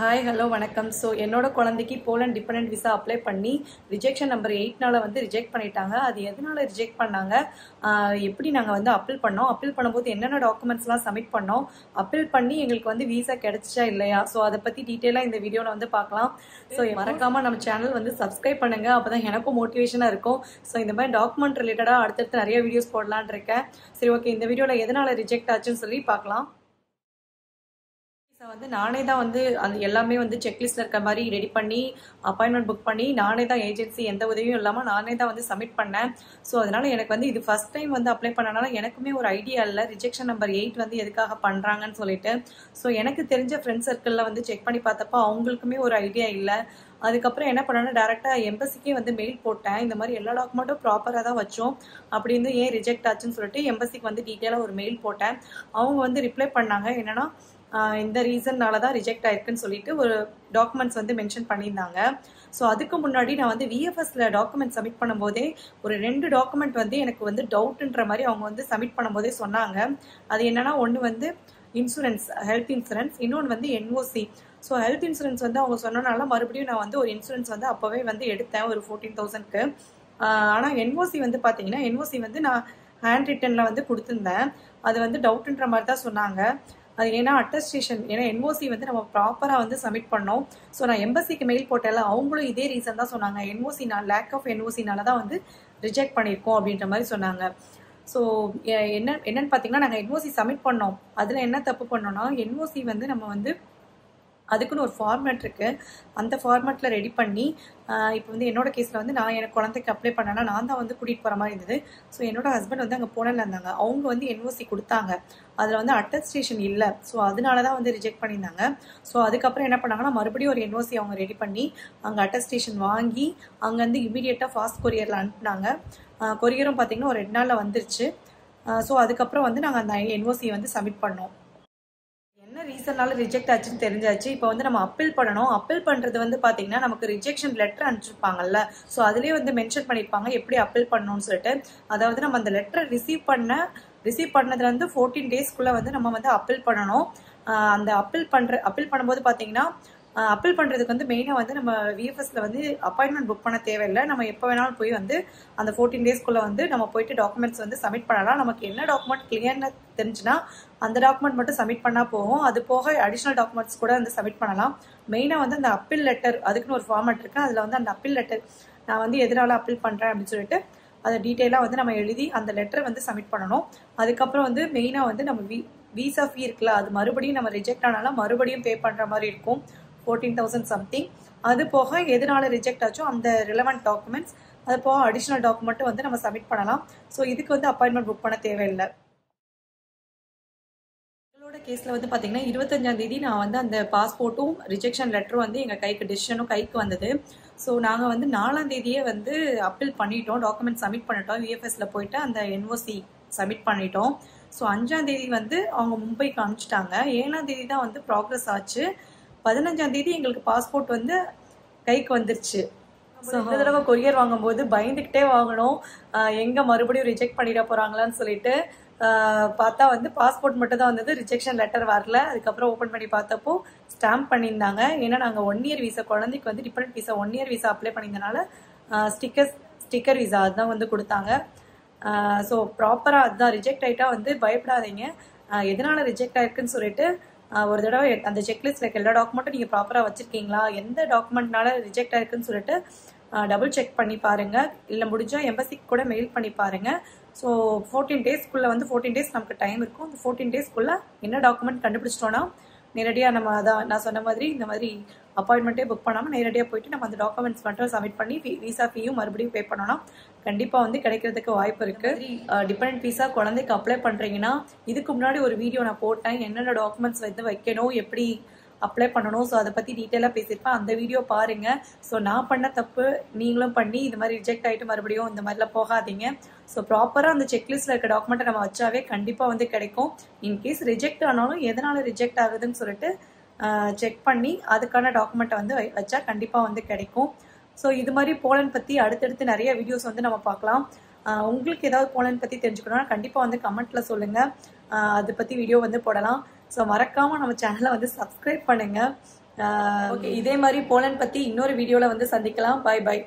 Hi hello வணக்கம். So என்னோட குழந்தைக்கு போலண்ட் டிபெண்டன்ட் விசா அப்ளை பண்ணி ரிஜெக்ஷன் நம்பர் 8 வந்து ரிஜெக்ட் பண்ணிட்டாங்க. அது எதனால ரிஜெக்ட் பண்ணாங்க, எப்படி நாங்கள் வந்து அப்பீல் பண்ணோம், அப்பீல் பண்ணும்போது என்னென்ன டாக்குமெண்ட்ஸ்லாம் சப்மிட் பண்ணோம், அப்பீல் பண்ணி எங்களுக்கு வந்து விசா கிடைச்சிச்சா இல்லையா, ஸோ அதை பற்றி டீட்டெயிலாக இந்த வீடியோவில் வந்து பார்க்கலாம். ஸோ மறக்காமல் நம்ம சேனல் வந்து சப்ஸ்கிரைப் பண்ணுங்கள், அப்போ தான் எனக்கும் மோட்டிவேஷனாக இருக்கும். ஸோ இந்த மாதிரி டாக்குமெண்ட் ரிலேட்டடாக அடுத்தடுத்து நிறைய வீடியோஸ் போடலான் இருக்கேன். சரி, ஓகே, இந்த வீடியோவில் எதனால ரிஜெக்ட் ஆச்சுன்னு சொல்லி பார்க்கலாம். வந்து நானே தான் வந்து அந்த எல்லாமே வந்து செக்லிஸ்ட்ல இருக்க மாதிரி ரெடி பண்ணி அப்பாயின்மெண்ட் புக் பண்ணி நானே தான் ஏஜென்சி எந்த உதவியும் இல்லாமல் நானே தான் வந்து சப்மிட் பண்ணேன். ஸோ அதனால எனக்கு வந்து இது ஃபர்ஸ்ட் டைம் வந்து அப்ளை பண்ணனால எனக்குமே ஒரு ஐடியா இல்லை ரிஜெக்ஷன் நம்பர் 8 வந்து எதுக்காக பண்ணுறாங்கன்னு சொல்லிட்டு. ஸோ எனக்கு தெரிஞ்ச ஃப்ரெண்ட் சர்க்கிளில் வந்து செக் பண்ணி பார்த்தப்போ அவங்களுக்குமே ஒரு ஐடியா இல்லை. அதுக்கப்புறம் என்ன பண்ணேன்னா டேரெக்டாக எம்பசிக்கே வந்து மெயில் போட்டேன். இந்த மாதிரி எல்லா டாக்குமெண்ட்டும் ப்ராப்பராக தான் வச்சோம், அப்படி இருந்து ஏன் ரிஜெக்ட் ஆச்சுன்னு சொல்லிட்டு எம்பசிக்கு வந்து டீட்டெயிலாக ஒரு மெயில் போட்டேன். அவங்க வந்து ரிப்ளை பண்ணாங்க, என்னன்னா இந்த ரீசன்னால தான் ரிஜெக்ட் ஆயிருக்குன்னு சொல்லிட்டு ஒரு டாக்குமெண்ட்ஸ் வந்து மென்ஷன் பண்ணியிருந்தாங்க. ஸோ அதுக்கு முன்னாடி நான் வந்து விஎஃப்எஸ்ல டாக்குமெண்ட் சப்மிட் பண்ணும்போதே ஒரு 2 டாக்குமெண்ட் வந்து எனக்கு வந்து டவுட்ன்ற மாதிரி அவங்க வந்து சப்மிட் பண்ணும்போதே சொன்னாங்க. அது என்னன்னா, ஒன்று வந்து இன்சூரன்ஸ், ஹெல்த் இன்சூரன்ஸ், இன்னொன்று வந்து என்ஓசி. ஸோ ஹெல்த் இன்சூரன்ஸ் வந்து அவங்க சொன்னனால மறுபடியும் நான் வந்து ஒரு இன்சூரன்ஸ் வந்து அப்போவே வந்து எடுத்தேன் ஒரு 14,000க்கு. ஆனால் என்ஓசி வந்து பார்த்தீங்கன்னா, என்ஓசி வந்து நான் ஹேண்ட் ரிட்டனில் வந்து கொடுத்துருந்தேன். அது வந்து டவுட்ன்ற மாதிரி தான் சொன்னாங்க. அது ஏன்னா அட்டஸ்டேஷன், ஏன்னா என்ஓசி வந்து நம்ம ப்ராப்பராக வந்து சப்மிட் பண்ணோம். ஸோ நான் எம்பசிக்கு மெயில் போட்டேன்ல, அவங்களும் இதே ரீசன் தான் சொன்னாங்க, என்ஓசி லேக் ஆஃப் என்ஓசினால தான் வந்து ரிஜெக்ட் பண்ணியிருக்கோம் அப்படின்ற மாதிரி சொன்னாங்க. ஸோ என்னன்னு பார்த்தீங்கன்னா, நாங்கள் என்ஓசி சப்மிட் பண்ணோம். அதில் என்ன தப்பு பண்ணோம்னா, என்ஓசி வந்து நம்ம வந்து அதுக்குன்னு ஒரு ஃபார்மேட் இருக்குது, அந்த ஃபார்மேட்டில் ரெடி பண்ணி இப்போ வந்து என்னோட கேஸில் வந்து நான் எனக்கு குழந்தைக்கு அப்ளை பண்ணேன்னா நான் தான் வந்து கூட்டிகிட்டு போகிற மாதிரி இருந்தது. ஸோ என்னோட ஹஸ்பண்ட் வந்து அங்கே போனல இருந்தாங்க, அவங்க வந்து என்ஓசி கொடுத்தாங்க, அதில் வந்து அட்டஸ்டேஷன் இல்லை. ஸோ அதனால தான் வந்து ரிஜெக்ட் பண்ணியிருந்தாங்க. ஸோ அதுக்கப்புறம் என்ன பண்ணாங்கன்னா, மறுபடியும் ஒரு என்ஓசி அவங்க ரெடி பண்ணி அங்கே அட்டஸ்டேஷன் வாங்கி அங்கேருந்து இமீடியட்டாக ஃபாஸ்ட் கொரியரில் அனுப்புனாங்க. கொரியரும் பார்த்தீங்கன்னா ஒரு 2 நாளில் வந்துருச்சு. ஸோ அதுக்கப்புறம் வந்து நாங்கள் அந்த என்ஓசியை வந்து சப்மிட் பண்ணோம். என்ன ரீசன்னால ரிஜெக்ட் ஆச்சுன்னு தெரிஞ்சாச்சு. இப்போ வந்து நம்ம அப்பீல் பண்ணணும். அப்பீல் பண்ணுறது வந்து பார்த்தீங்கன்னா, நமக்கு ரிஜெக்ஷன் லெட்டர் அனுப்பிச்சிருப்பாங்கல்ல, ஸோ அதிலே வந்து மென்ஷன் பண்ணியிருப்பாங்க எப்படி அப்பீல் பண்ணணும்னு சொல்லிட்டு. அதாவது நம்ம அந்த லெட்டரை ரிசீவ் பண்ணதுலேருந்து 14 டேஸ்க்குள்ளே வந்து நம்ம வந்து அப்பீல் பண்ணணும். அந்த அப்பீல் பண்ணும்போது பார்த்தீங்கன்னா, அப்பீல் பண்ணுறதுக்கு வந்து மெயினாக வந்து நம்ம விஎஃப்எஸ்ல வந்து அப்பாயின்மெண்ட் புக் பண்ண தேவையில்லை. நம்ம எப்போ வேணாலும் போய் வந்து அந்த 14 டேஸ்க்குள்ளே வந்து நம்ம போயிட்டு டாக்குமெண்ட்ஸ் வந்து சப்மிட் பண்ணலாம். நமக்கு என்ன டாக்குமெண்ட் கிளியர்னு தெரிஞ்சுன்னா அந்த டாக்குமெண்ட் மட்டும் சப்மிட் பண்ணால் போகும். அது போக அடிஷ்னல் டாக்குமெண்ட்ஸ் கூட வந்து சப்மிட் பண்ணலாம். மெயினாக வந்து அந்த அப்பீல் லெட்டர், அதுக்குன்னு ஒரு ஃபார்மேட் இருக்குது, அதில் வந்து அந்த அப்பீல் லெட்டர் நான் வந்து எதனால அப்பீல் பண்ணுறேன் அப்படின்னு சொல்லிட்டு அதை டீட்டெயிலாக வந்து நம்ம எழுதி அந்த லெட்டரை வந்து சப்மிட் பண்ணணும். அதுக்கப்புறம் வந்து மெயினாக வந்து நம்ம விசா ஃபீ இருக்குல்ல, அது மறுபடியும் நம்ம ரிஜெக்ட் ஆனாலும் மறுபடியும் பே பண்ணுற மாதிரி இருக்கும், 14,000 சம்திங். அது போக எதனால ரிஜெக்ட் ஆச்சோ அந்த ரிலவெண்ட் டாக்குமெண்ட்ஸ், அது போக அடிஷ்னல் டாக்குமெண்ட்டும் வந்து நம்ம சப்மிட் பண்ணலாம். ஸோ இதுக்கு வந்து அப்பாயின்மெண்ட் புக் பண்ண தேவையில்லை. எங்களோட கேஸில் வந்து பார்த்தீங்கன்னா 25ஆம் தேதி நான் வந்து அந்த பாஸ்போர்ட்டும் ரிஜெக்ஷன் லெட்டரும் வந்து எங்கள் கைக்கு, டிசிஷனும் கைக்கு வந்தது. ஸோ நாங்கள் வந்து 4ஆம் தேதியே வந்து அப்பீல் பண்ணிட்டோம், டாக்குமெண்ட் சப்மிட் பண்ணிட்டோம், விஎஃப்எஸ்ல போயிட்டு அந்த என்ஓசி சப்மிட் பண்ணிட்டோம். ஸோ 5ஆம் தேதி வந்து அவங்க மும்பைக்கு அனுப்பிச்சிட்டாங்க. 7ஆம் தேதி தான் வந்து ப்ராக்ரஸ் ஆச்சு. 15ஆம் தேதி எங்களுக்கு பாஸ்போர்ட் வந்து கைக்கு வந்துருச்சு. ஸோ இந்த தடவை கொரியர் வாங்கும்போது பயந்துக்கிட்டே வாங்கணும், எங்கே மறுபடியும் ரிஜெக்ட் பண்ணிட போகிறாங்களான்னு சொல்லிட்டு. பார்த்தா வந்து பாஸ்போர்ட் மட்டும் தான் வந்தது, ரிஜெக்ஷன் லெட்டர் வரல. அதுக்கப்புறம் ஓப்பன் பண்ணி பார்த்தப்போ ஸ்டாம்ப் பண்ணியிருந்தாங்க. ஏன்னா நாங்கள் 1 இயர் விசா, குழந்தைக்கு வந்து dependent visa 1 year visa apply பண்ணியிருந்தனால ஸ்டிக்கர் விசா அதுதான் வந்து கொடுத்தாங்க. ஸோ ப்ராப்பராக அதுதான் ரிஜெக்ட் ஆகிட்டா வந்து பயப்படாதீங்க. எதனால ரிஜெக்ட் ஆயிருக்குன்னு சொல்லிட்டு ஒரு தடவை அந்த செக்லிஸ்ட்ல இருக்க எல்லா டாக்குமெண்ட்டும் நீங்கள் ப்ராப்பராக வச்சுருக்கீங்களா, எந்த டாக்குமெண்ட்னால ரிஜெக்ட் ஆயிருக்குன்னு சொல்லிட்டு டபுள் செக் பண்ணி பாருங்கள். இல்லை முடிஞ்சால் எம்பசிக்கு கூட மெயில் பண்ணி பாருங்கள். ஸோ 14 டேஸ்க்குள்ளே வந்து 14 டேஸ் நமக்கு டைம் இருக்கும். அந்த 14 டேஸ்க்குள்ளே என்ன டாக்குமெண்ட் கண்டுபிடிச்சிட்டோன்னா நேரடியாக நம்ம அதான் நான் சொன்ன மாதிரி இந்த மாதிரி அப்பாயின்மெண்ட்டே புக் பண்ணாமல் நேரடியாக போயிட்டு நம்ம அந்த டாக்குமெண்ட்ஸ் மட்டும் சப்மிட் பண்ணி விசா ஃபீயும் மறுபடியும் பே பண்ணோன்னா கண்டிப்பாக வந்து கிடைக்கிறதுக்கு வாய்ப்பு இருக்குது. டிபெண்டன்ட் விசா குழந்தைக்கு அப்ளை பண்ணுறீங்கன்னா, இதுக்கு முன்னாடி ஒரு வீடியோ நான் போட்டேன், என்னென்ன டாக்குமெண்ட்ஸ் வந்து வைக்கணும், எப்படி அப்ளை பண்ணணும், ஸோ அதை பற்றி டீட்டெயிலாக பேசியிருப்பேன், அந்த வீடியோ பாருங்கள். ஸோ நான் பண்ண தப்பு நீங்களும் பண்ணி இந்த மாதிரி ரிஜெக்ட் ஆகிட்டு மறுபடியும் இந்த மாதிரிலாம் போகாதீங்க. ஸோ ப்ராப்பராக அந்த செக்லிஸ்ட்டில் இருக்க டாக்குமெண்ட்டை நம்ம வச்சாவே கண்டிப்பாக வந்து கிடைக்கும். இன்கேஸ் ரிஜெக்ட் ஆனாலும் எதனால் ரிஜெக்ட் ஆகுதுன்னு சொல்லிட்டு செக் பண்ணி அதுக்கான டாக்குமெண்ட்டை வந்து வச்சா கண்டிப்பாக வந்து கிடைக்கும். ஸோ இது மாதிரி போலண்ட் பற்றி அடுத்தடுத்து நிறைய வீடியோஸ் வந்து நம்ம பார்க்கலாம். உங்களுக்கு ஏதாவது போலண்ட் பற்றி தெரிஞ்சுக்கணும்னா கண்டிப்பாக வந்து கமெண்ட்டில் சொல்லுங்கள், அதை பற்றி வீடியோ வந்து போடலாம். ஸோ மறக்காமல் நம்ம சேனலை வந்து சப்ஸ்கிரைப் பண்ணுங்கள். ஓகே, இதே மாதிரி போலண்ட் பத்தி இன்னொரு வீடியோல வந்து சந்திக்கலாம். பாய் பாய்.